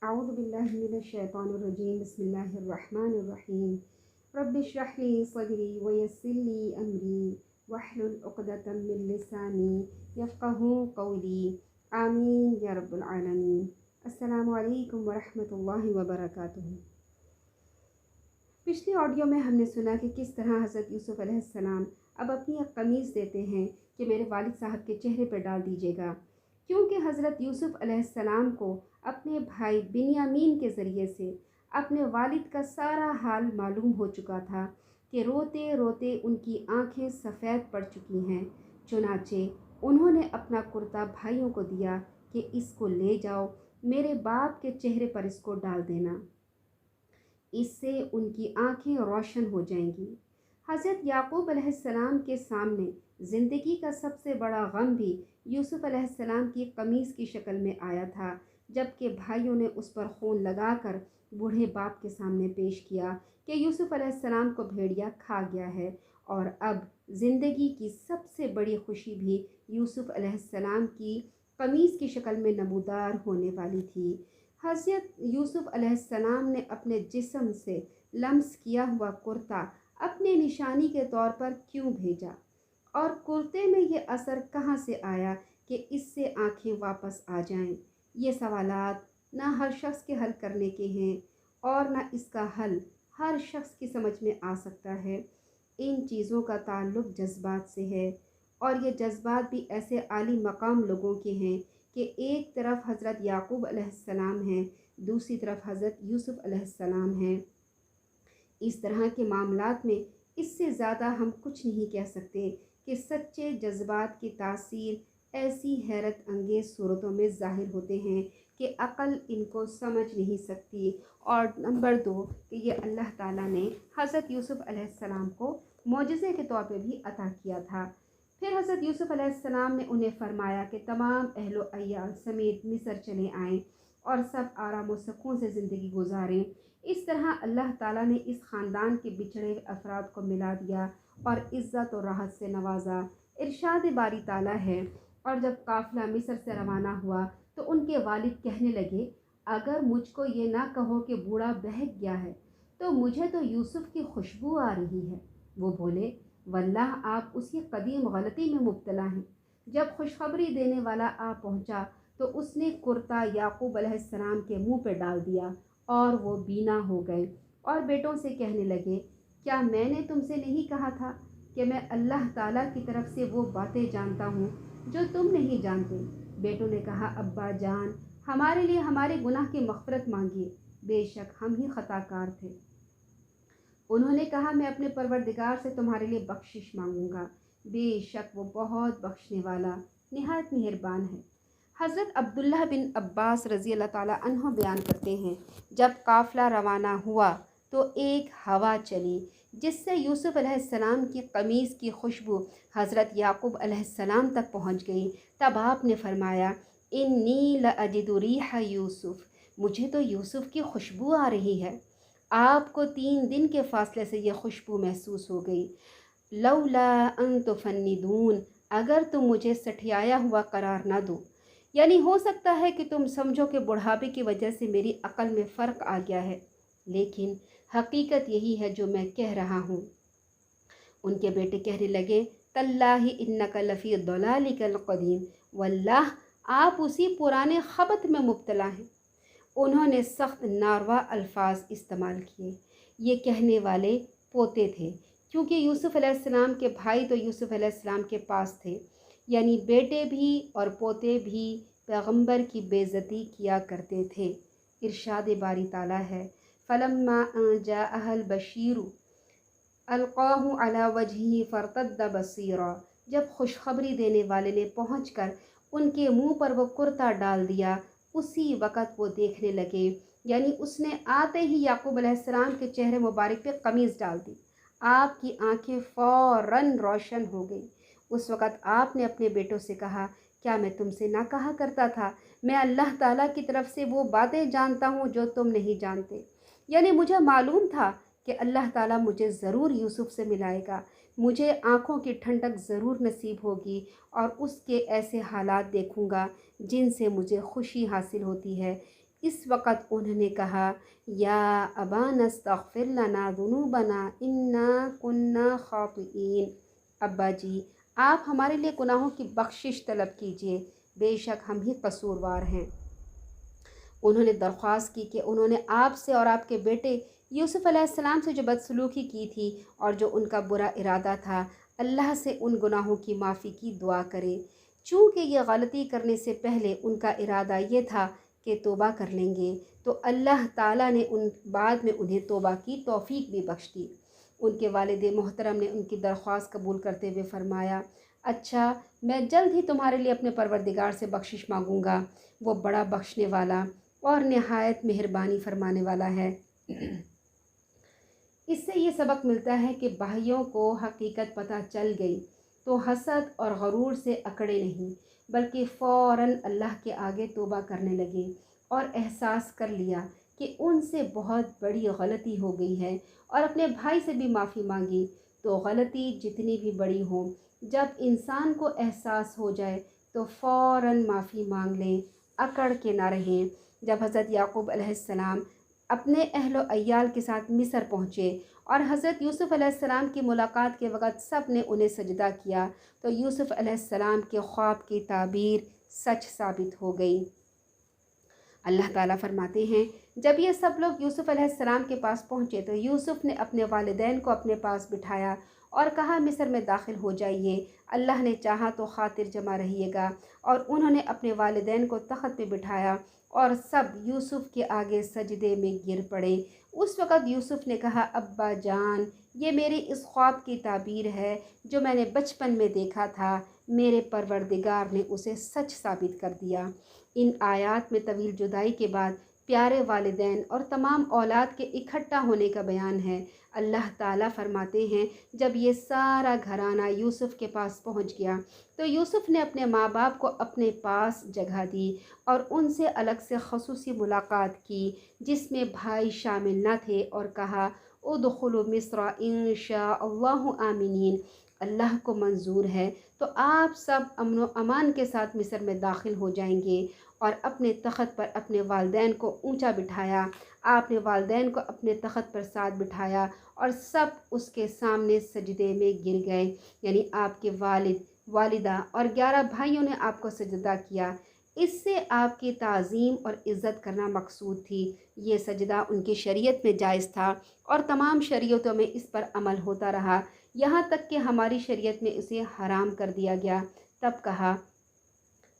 अऊज़ु बिल्लाहि मिनश्शैतानिर्रजीम बिस्मिल्लाहिर्रहमानिर्रहीम रब्बि इश्रह ली सदरी व यस्सिर ली अमरी वहलुल उक़दतम मिन लिसानी यफ़क़हू क़ौली आमीन या रब्बल आलमीन। अस्सलामु अलैकुम व रहमतुल्लाहि व बरकातुहू। पिछले ऑडियो में हमने सुना कि किस तरह हज़रत यूसुफ़ अलैहिस्सलाम अब अपनी एक कमीज़ देते हैं कि मेरे वालिद साहब के चेहरे पर डाल दीजिएगा, क्योंकि हज़रत यूसुफ़ अलैहिस्सलाम को अपने भाई बिन्यामीन के ज़रिए से अपने वालिद का सारा हाल मालूम हो चुका था कि रोते रोते उनकी आंखें सफ़ेद पड़ चुकी हैं। चुनाचे उन्होंने अपना कुर्ता भाइयों को दिया कि इसको ले जाओ, मेरे बाप के चेहरे पर इसको डाल देना, इससे उनकी आंखें रोशन हो जाएंगी। हज़रत याक़ूब अलैहिस्सलाम के सामने ज़िंदगी का सबसे बड़ा गम भी यूसुफ़ अलैहिस्सलाम की कमीज़ की शक्ल में आया था, जबकि भाइयों ने उस पर खून लगाकर बूढ़े बाप के सामने पेश किया कि यूसुफ़ अलैहिस्सलाम को भेड़िया खा गया है। और अब ज़िंदगी की सबसे बड़ी खुशी भी यूसुफ़ अलैहिस्सलाम की कमीज़ की शक्ल में नमूदार होने वाली थी। हज़रत यूसुफ़ अलैहिस्सलाम ने अपने जिस्म से लम्स किया हुआ कुर्ता अपने निशानी के तौर पर क्यों भेजा, और कुर्ते में ये असर कहाँ से आया कि इससे आंखें वापस आ जाएं। ये सवालात ना हर शख्स के हल करने के हैं और ना इसका हल हर शख्स की समझ में आ सकता है। इन चीज़ों का ताल्लुक़ जज्बात से है, और ये जज्बात भी ऐसे आली मकाम लोगों के हैं कि एक तरफ हज़रत याक़ूब अलैहिस्सलाम हैं, दूसरी तरफ हज़रत यूसुफ़ अलैहिस्सलाम हैं। इस तरह के मामलात में इससे ज़्यादा हम कुछ नहीं कह सकते कि सच्चे जज्बात की तासीर ऐसी हैरत अंगेज़ सूरतों में ज़ाहिर होते हैं कि अक़ल इनको समझ नहीं सकती। और नंबर 2 कि ये अल्लाह ताला ने हज़रत यूसुफ़ अलैहिस्सलाम को मोजज़े के तौर पे भी अता किया था। फिर हज़रत यूसुफ़ अलैहिस्सलाम ने उन्हें फ़रमाया कि तमाम अहलो अय्याल समेत मिस्र चले आएँ और सब आराम व सुकून से ज़िंदगी गुजारें। इस तरह अल्लाह ताला ने इस ख़ानदान के बिछड़े अफराद को मिला दिया और इज़्ज़त और राहत से नवाजा। इरशाद बारी ताला है, और जब काफ़िला मिस्र से रवाना हुआ तो उनके वालिद कहने लगे, अगर मुझको ये ना कहो कि बूढ़ा बहक गया है तो मुझे तो यूसुफ़ की खुशबू आ रही है। वो बोले, वल्लाह आप उसी कदीम गलती में मुब्तला हैं। जब खुशखबरी देने वाला आ पहुंचा तो उसने कुर्ता याक़ूब अलैहिस्सलाम के मुंह पे डाल दिया और वो बीना हो गए और बेटों से कहने लगे, क्या मैंने तुमसे नहीं कहा था कि मैं अल्लाह ताला की तरफ से वो बातें जानता हूँ जो तुम नहीं जानते। बेटों ने कहा, अब्बा जान, हमारे लिए हमारे गुनाह की मग़फ़िरत मांगिए, बेशक हम ही ख़ताकार थे। उन्होंने कहा, मैं अपने परवरदिगार से तुम्हारे लिए बख्शिश मांगूंगा, बेशक वो बहुत बख्शने वाला निहायत मेहरबान है। हज़रत अब्दुल्लाह बिन अब्बास रज़ी अल्लाह ताला अन्हो बयान करते हैं, जब काफ़िला रवाना हुआ तो एक हवा चली जिससे यूसुफ़ अलैहिस्सलाम की कमीज़ की खुशबू हज़रत याक़ूब अलैहिस्सलाम तक पहुँच गई। तब आपने फरमाया, इन्नी लअजिदु रीह यूसुफ़, मुझे तो यूसुफ़ की खुशबू आ रही है। आपको 3 दिन के फ़ासले से ये खुशबू महसूस हो गई। लौला अन तुफन्निदून, अगर तुम मुझे सठियाया हुआ करार ना दो, यानी हो सकता है कि तुम समझो कि बुढ़ापे की वजह से मेरी अक़ल में फ़र्क आ गया है, लेकिन हकीकत यही है जो मैं कह रहा हूँ। उनके बेटे कहने लगे, तल्लाहि इन्नका लफ़ी दलालिकल क़दीम, वल्लाह आप उसी पुराने ख़बत में मुब्तला हैं। उन्होंने सख्त नारवा अल्फाज इस्तेमाल किए। ये कहने वाले पोते थे, क्योंकि यूसुफ़ अलैहिस्सलाम के भाई तो यूसुफ़ अलैहिस्सलाम के पास थे, यानी बेटे भी और पोते भी पैगंबर की बेइज्जती किया करते थे। इरशाद बारी ताला है, फलम्मा जाअहल बशीरु अलक़ाहु अला वजहिही फ़र्तद्द बसीरा, जब खुशखबरी देने वाले ने पहुंचकर उनके मुंह पर वो कुर्ता डाल दिया, उसी वक़्त वो देखने लगे, यानी उसने आते ही याक़ूब अलैहिस्सलाम के चेहरे मुबारक पे कमीज़ डाल दी। आपकी आंखें फ़ौरन रोशन हो गई। उस वक़्त आपने अपने बेटों से कहा, क्या मैं तुमसे ना कहा करता था, मैं अल्लाह ताला की तरफ से वो बातें जानता हूँ जो तुम नहीं जानते। यानी मुझे मालूम था कि अल्लाह ताला मुझे ज़रूर यूसुफ़ से मिलाएगा, मुझे आँखों की ठंडक ज़रूर नसीब होगी और उसके ऐसे हालात देखूँगा जिनसे मुझे खुशी हासिल होती है। इस वक़्त उन्होंने कहा, या अबाना अस्तग़फ़िर लना ज़ुनूबना इन्ना कुन्ना ख़ातिईन। अब्बा जी, आप हमारे लिए गुनाहों की बख्शिश तलब कीजिए, बेशक हम ही कसूरवार हैं। उन्होंने दरख्वास्त की कि उन्होंने आपसे और आपके बेटे यूसुफ़ अलैहिस्सलाम से जो बदसलूकी की थी और जो उनका बुरा इरादा था, अल्लाह से उन गुनाहों की माफ़ी की दुआ करें। चूँकि ये गलती करने से पहले उनका इरादा ये था कि तौबा कर लेंगे, तो अल्लाह ताला ने उन बाद में उन्हें तौबा की तौफ़ीक भी बख्श दी। उनके वालिद मोहतरम ने उनकी दरख्वास्त कबूल करते हुए फ़रमाया, अच्छा, मैं जल्द ही तुम्हारे लिए अपने परवरदिगार से बख्शिश मांगूँगा, वो बड़ा बख्शने वाला और नहायत मेहरबानी फरमाने वाला है। इससे ये सबक मिलता है कि भाइयों को हकीकत पता चल गई तो हसद और गरूर से अकड़े नहीं, बल्कि फ़ौरन अल्लाह के आगे तौबा करने लगे और एहसास कर लिया कि उनसे बहुत बड़ी गलती हो गई है और अपने भाई से भी माफ़ी मांगी। तो गलती जितनी भी बड़ी हो, जब इंसान को एहसास हो जाए तो फ़ौरन माफ़ी मांग लें, अकड़ के ना रहें। जब हज़रत याक़ूब अलैहिस्सलाम अपने अहलो अय्याल के साथ मिस्र पहुँचे और हज़रत यूसुफ़ अलैहिस्सलाम की मुलाकात के वक़्त सब ने उन्हें सजदा किया, तो यूसुफ़ अलैहिस्सलाम के ख्वाब की ताबीर सच साबित हो गई। अल्लाह ताला फरमाते हैं, जब ये सब लोग यूसुफ़ अलैहिस्सलाम के पास पहुँचे तो यूसुफ़ ने अपने वालिदैन को अपने पास बिठाया और कहा, मिस्र में दाखिल हो जाइए, अल्लाह ने चाहा तो खातिर जमा रहिएगा। और उन्होंने अपने वालिदैन को तख़्त पे बिठाया और सब यूसुफ़ के आगे सजदे में गिर पड़े। उस वक़्त यूसुफ़ ने कहा, अब्बा जान, ये मेरी इस ख्वाब की ताबीर है जो मैंने बचपन में देखा था, मेरे परवरदिगार ने उसे सच साबित कर दिया। इन आयात में तवील जुदाई के बाद प्यारे वालिदैन और तमाम औलाद के इकट्ठा होने का बयान है। अल्लाह ताला फरमाते हैं, जब ये सारा घराना यूसुफ़ के पास पहुंच गया तो यूसुफ़ ने अपने माँ बाप को अपने पास जगह दी और उनसे अलग से ख़ुसूसी मुलाकात की जिसमें भाई शामिल न थे और कहा, उदखुलू मिस्र इंशाअल्लाहु आमिनीन। अल्लाह को मंजूर है तो आप सब अमन व अमान के साथ मिस्र में दाखिल हो जाएंगे। और अपने तख़्त पर अपने वालिदैन को ऊंचा बिठाया। आपने वालिदैन को अपने तख़्त पर साथ बिठाया और सब उसके सामने सजदे में गिर गए, यानी आपके वालिद, वालिदा और 11 भाइयों ने आपको सजदा किया। इससे आपकी ताज़ीम और इज़्ज़त करना मकसूद थी। ये सजदा उनकी शरीयत में जायज़ था और तमाम शरीयतों में इस पर अमल होता रहा, यहाँ तक कि हमारी शरीयत में इसे हराम कर दिया गया। तब कहा,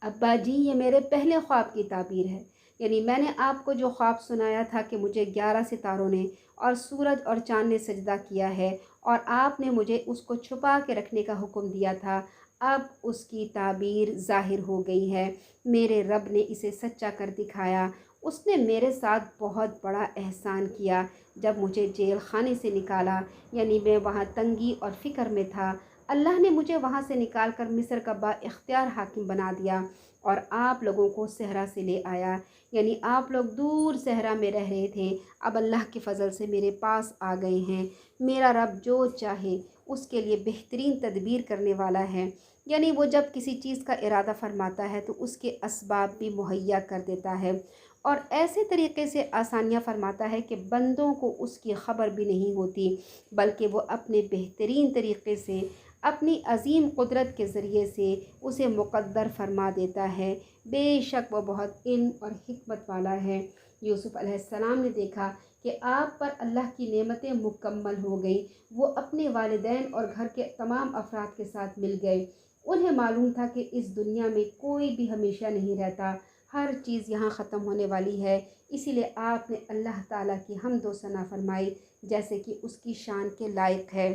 अब्बा जी, ये मेरे पहले ख्वाब की ताबीर है, यानी मैंने आपको जो ख्वाब सुनाया था कि मुझे 11 सितारों ने और सूरज और चाँद ने सजदा किया है और आपने मुझे उसको छुपा के रखने का हुक्म दिया था, अब उसकी ताबीर ज़ाहिर हो गई है। मेरे रब ने इसे सच्चा कर दिखाया। उसने मेरे साथ बहुत बड़ा एहसान किया। जब मुझे जेल खाने से निकाला, यानी मैं वहाँ तंगी और फ़िक्र में था, अल्लाह ने मुझे वहाँ से निकाल कर मिस्र का बाइख्तियार हाकिम बना दिया और आप लोगों को सहरा से ले आया, यानी आप लोग दूर सहरा में रह रहे थे, अब अल्लाह के फ़ज़ल से मेरे पास आ गए हैं। मेरा रब जो चाहे उसके लिए बेहतरीन तदबीर करने वाला है, यानी वो जब किसी चीज़ का इरादा फरमाता है तो उसके असबाब भी मुहैया कर देता है और ऐसे तरीक़े से आसानियाँ फरमाता है कि बंदों को उसकी ख़बर भी नहीं होती, बल्कि वो अपने बेहतरीन तरीक़े से अपनी अज़ीम कुदरत के ज़रिए से उसे मुक़द्दर फरमा देता है। बेशक वो बहुत इल्म और हिकमत वाला है। यूसुफ़ अलैहिस्सलाम ने देखा कि आप पर अल्लाह की नेमतें मुकम्मल हो गई। वो अपने वालिदैन और घर के तमाम अफराद के साथ मिल गए। उन्हें मालूम था कि इस दुनिया में कोई भी हमेशा नहीं रहता, हर चीज़ यहाँ ख़त्म होने वाली है। इसीलिए आपने अल्लाह ताला की हम्द व सना फरमाई जैसे कि उसकी शान के लायक है।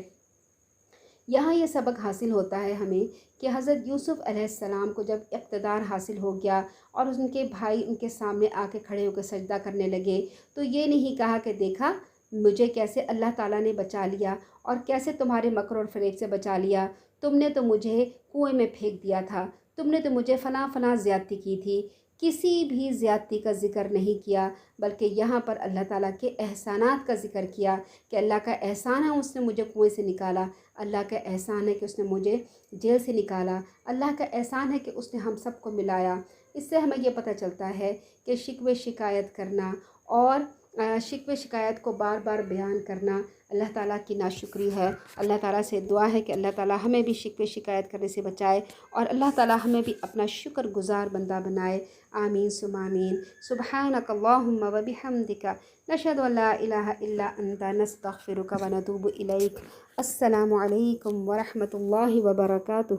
यहाँ ये सबक हासिल होता है हमें कि हज़रत यूसुफ़ अलैहिस्सलाम को जब इक़्तिदार हासिल हो गया और उनके भाई उनके सामने आके खड़े होकर सजदा करने लगे, तो ये नहीं कहा कि देखा मुझे कैसे अल्लाह ताला ने बचा लिया और कैसे तुम्हारे मकर और फ़रेब से बचा लिया, तुमने तो मुझे कुएं में फेंक दिया था, तुमने तो मुझे फ़लाँ फ़लाँ ज़्यादती की थी। किसी भी ज़्यादती का ज़िक्र नहीं किया, बल्कि यहाँ पर अल्लाह ताला के एहसानात का ज़िक्र किया कि अल्लाह का एहसान है उसने मुझे कुएं से निकाला, अल्लाह का एहसान है कि उसने मुझे जेल से निकाला, अल्लाह का एहसान है कि उसने हम सबको मिलाया। इससे हमें ये पता चलता है کہ شکوے شکایت کرنا اور شکوے شکایت کو بار بار بیان کرنا اللہ تعالیٰ کی ناشکری ہے۔ اللہ تعالیٰ سے دعا ہے کہ اللہ تعالیٰ ہمیں بھی شکوے شکایت کرنے سے بچائے اور اللہ تعالیٰ ہمیں بھی اپنا شکر گزار بندہ بنائے۔ آمین ثم آمین۔ سبحانک اللہم و بحمدک نشہد ان لا الہ الا انت نستغفرک و نتوب الیک۔ السلام علیکم ورحمۃ اللہ وبرکاتہ۔